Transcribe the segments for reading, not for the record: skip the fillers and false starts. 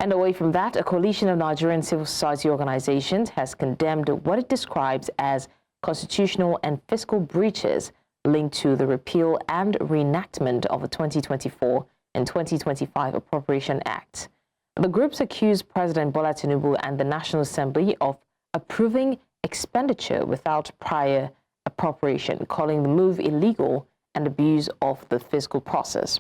And away from that, a coalition of Nigerian civil society organizations has condemned what it describes as constitutional and fiscal breaches linked to the repeal and reenactment of the 2024 and 2025 Appropriation Acts. The groups accuse President Bola Tinubu and the National Assembly of approving expenditure without prior appropriation, calling the move illegal and abuse of the fiscal process.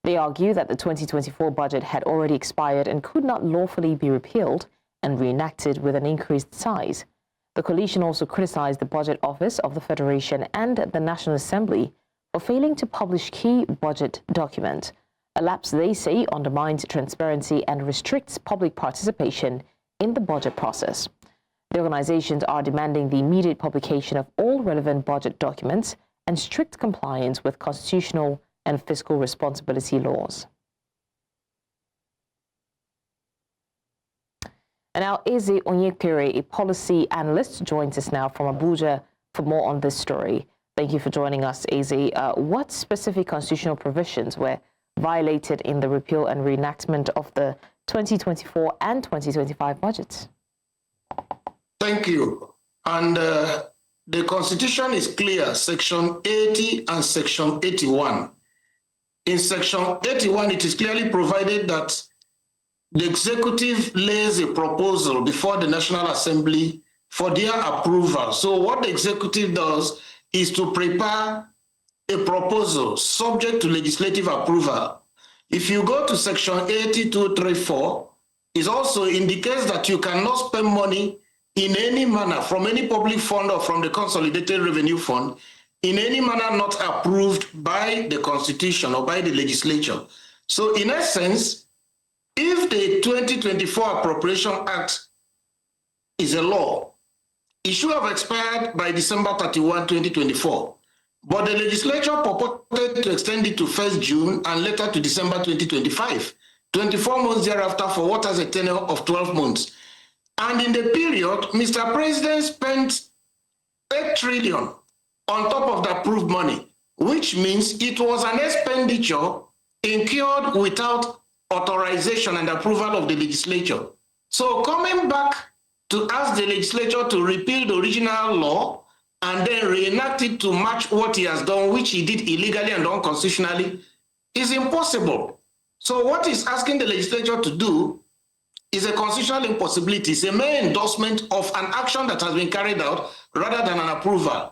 They argue that the 2024 budget had already expired and could not lawfully be repealed and reenacted with an increased size. The coalition also criticized the Budget Office of the Federation and the National Assembly for failing to publish key budget documents. A lapse, they say, undermines transparency and restricts public participation in the budget process. The organizations are demanding the immediate publication of all relevant budget documents and strict compliance with constitutional and fiscal responsibility laws. And now Eze Onyekpere, a policy analyst, joins us now from Abuja for more on this story. Thank you for joining us, Eze. What specific constitutional provisions were violated in the repeal and reenactment of the 2024 and 2025 budgets? Thank you. And the Constitution is clear, Section 80 and Section 81. In Section 81, it is clearly provided that the executive lays a proposal before the National Assembly for their approval. So what the executive does is to prepare a proposal subject to legislative approval. If you go to Section 8234, it also indicates that you cannot spend money in any manner from any public fund or from the Consolidated Revenue Fund in any manner not approved by the Constitution or by the legislature. So in essence, if the 2024 Appropriation Act is a law, it should have expired by December 31, 2024. But the legislature purported to extend it to 1st June and later to December 2025, 24 months thereafter for what has a tenure of 12 months. And in the period, Mr. President spent 8 trillion on top of the approved money, which means it was an expenditure incurred without authorization and approval of the legislature. So coming back to ask the legislature to repeal the original law and then reenact it to match what he has done, which he did illegally and unconstitutionally, is impossible. So what he's asking the legislature to do is a constitutional impossibility. It's a mere endorsement of an action that has been carried out rather than an approval.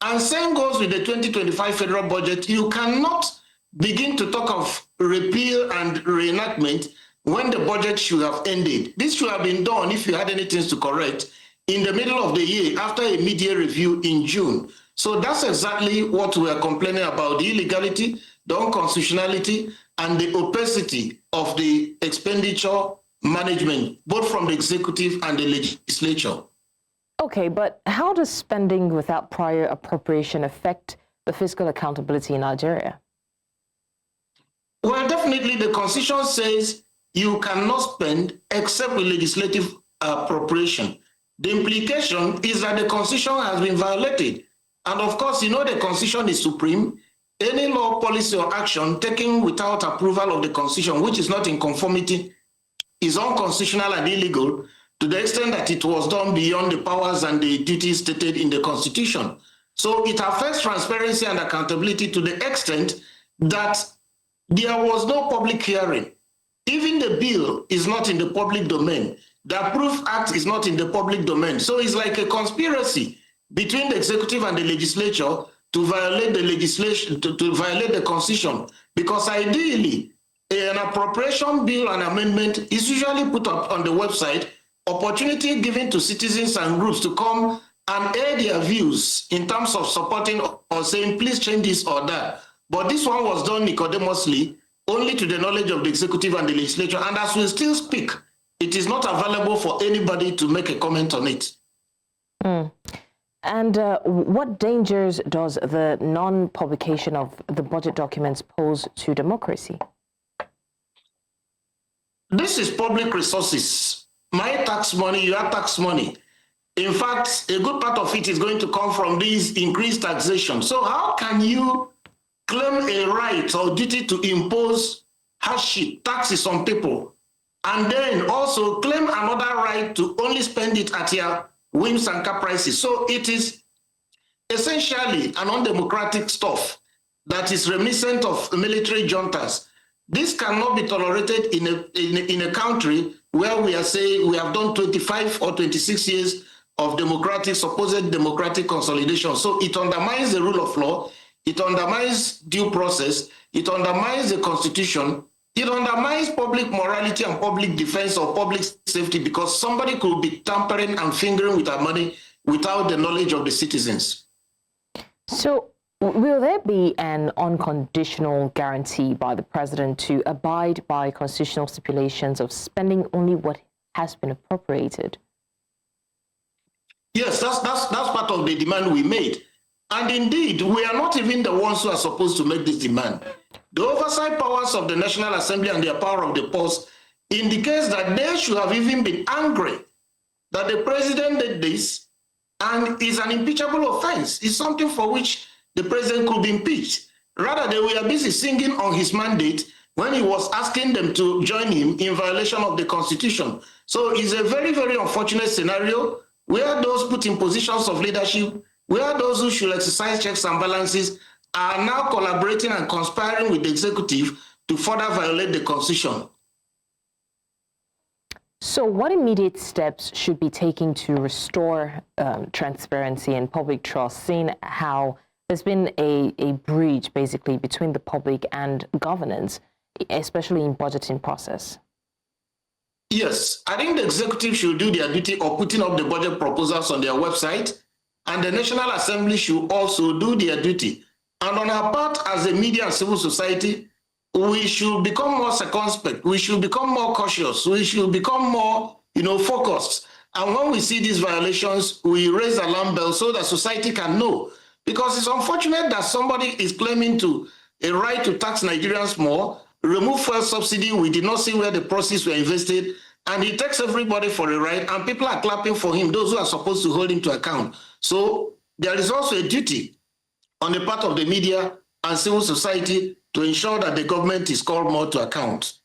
And same goes with the 2025 federal budget. You cannot begin to talk of repeal and reenactment when the budget should have ended. This should have been done, if you had anything to correct, in the middle of the year after a mid-year review in June. So that's exactly what we are complaining about, the illegality, the unconstitutionality, and the opacity of the expenditure management, both from the executive and the legislature. Okay, but how does spending without prior appropriation affect the fiscal accountability in Nigeria? Well, definitely the Constitution says you cannot spend except with legislative appropriation. The implication is that the Constitution has been violated. And of course, you know the Constitution is supreme. Any law, policy, or action taken without approval of the Constitution, which is not in conformity, is unconstitutional and illegal to the extent that it was done beyond the powers and the duties stated in the Constitution. So it affects transparency and accountability to the extent that there was no public hearing. Even the bill is not in the public domain. The Approved Act is not in the public domain. So it's like a conspiracy between the executive and the legislature to violate the legislation, to violate the Constitution. Because ideally, an appropriation bill and amendment is usually put up on the website, opportunity given to citizens and groups to come and air their views in terms of supporting or saying, please change this or that. But this one was done nicodemously, only to the knowledge of the executive and the legislature. And as we still speak, it is not available for anybody to make a comment on it. And what dangers does the non-publication of the budget documents pose to democracy? This is public resources. My tax money, your tax money. In fact, a good part of it is going to come from this increased taxation. So how can you claim a right or duty to impose hardship, taxes on people, and then also claim another right to only spend it at your whims and caprices. So it is essentially an undemocratic stuff that is reminiscent of military juntas. This cannot be tolerated in a country where we are saying we have done 25 or 26 years of supposed democratic consolidation. So it undermines the rule of law, it undermines due process, it undermines the constitution, it undermines public morality and public defense or public safety, because somebody could be tampering and fingering with our money without the knowledge of the citizens. So will there be an unconditional guarantee by the president to abide by constitutional stipulations of spending only what has been appropriated? Yes, that's part of the demand we made. And indeed, we are not even the ones who are supposed to make this demand. The oversight powers of the National Assembly and their power of the purse indicates that they should have even been angry that the president did this, and is an impeachable offense. It's something for which the president could be impeached. Rather, they were busy singing on his mandate when he was asking them to join him in violation of the Constitution. So it's a very, very unfortunate scenario where those put in positions of leadership, where those who should exercise checks and balances are now collaborating and conspiring with the executive to further violate the Constitution. So what immediate steps should be taken to restore transparency and public trust, seeing how there's been a breach basically between the public and governance, especially in budgeting process? Yes, I think the executive should do their duty of putting up the budget proposals on their website, and the National Assembly should also do their duty. And on our part as a media and civil society, we should become more circumspect, we should become more cautious, we should become more, focused. And when we see these violations, we raise alarm bells so that society can know. Because it's unfortunate that somebody is claiming a right to tax Nigerians more, remove fuel subsidy, we did not see where the proceeds were invested, and he takes everybody for a ride, and people are clapping for him, those who are supposed to hold him to account. So there is also a duty on the part of the media and civil society to ensure that the government is called more to account.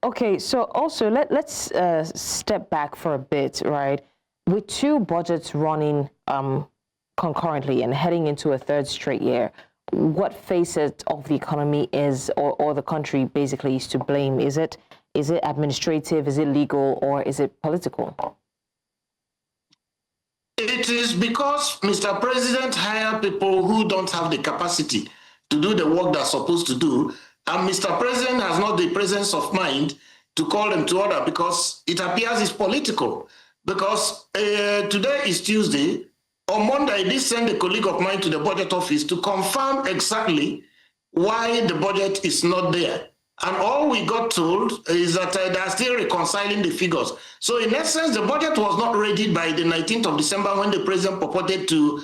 Okay, so also let's step back for a bit, right? With two budgets running concurrently and heading into a third straight year, what facet of the economy is, or the country basically is to blame? Is it administrative, is it legal, or is it political? It is because Mr. President hired people who don't have the capacity to do the work they're supposed to do, and Mr. President has not the presence of mind to call them to order, because it appears it's political. Because today is Tuesday. On Monday, I did send a colleague of mine to the budget office to confirm exactly why the budget is not there. And all we got told is that they are still reconciling the figures. So in essence, the budget was not ready by the 19th of December when the president purported to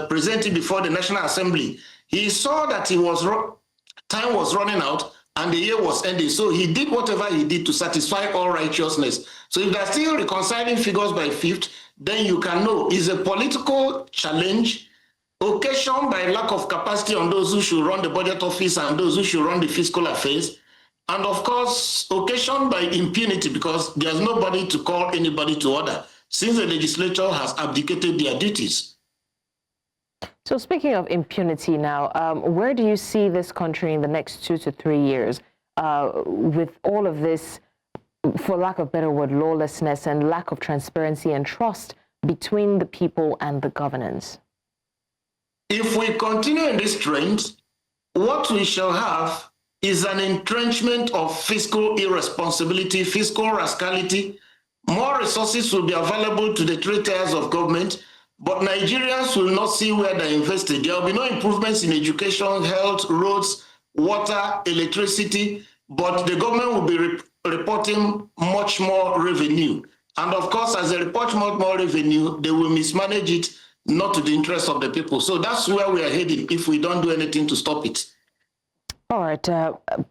present it before the National Assembly. He saw that time was running out and the year was ending. So he did whatever he did to satisfy all righteousness. So if they're still reconciling figures by 5th, then you can know it's a political challenge occasioned by lack of capacity on those who should run the budget office and those who should run the fiscal affairs. And of course, occasioned by impunity, because there's nobody to call anybody to order since the legislature has abdicated their duties. So speaking of impunity now, where do you see this country in the next 2 to 3 years with all of this, for lack of a better word, lawlessness and lack of transparency and trust between the people and the governance? If we continue in this trend, what we shall have is an entrenchment of fiscal irresponsibility, fiscal rascality. More resources will be available to the three tiers of government, but Nigerians will not see where they invested. There will be no improvements in education, health, roads, water, electricity, but the government will be reporting much more revenue. And of course, as they report much more revenue, they will mismanage it, not to the interest of the people. So that's where we are heading if we don't do anything to stop it. All right.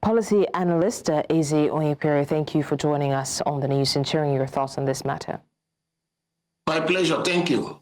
Policy analyst Eze Onyekpere, thank you for joining us on the news and sharing your thoughts on this matter. My pleasure. Thank you.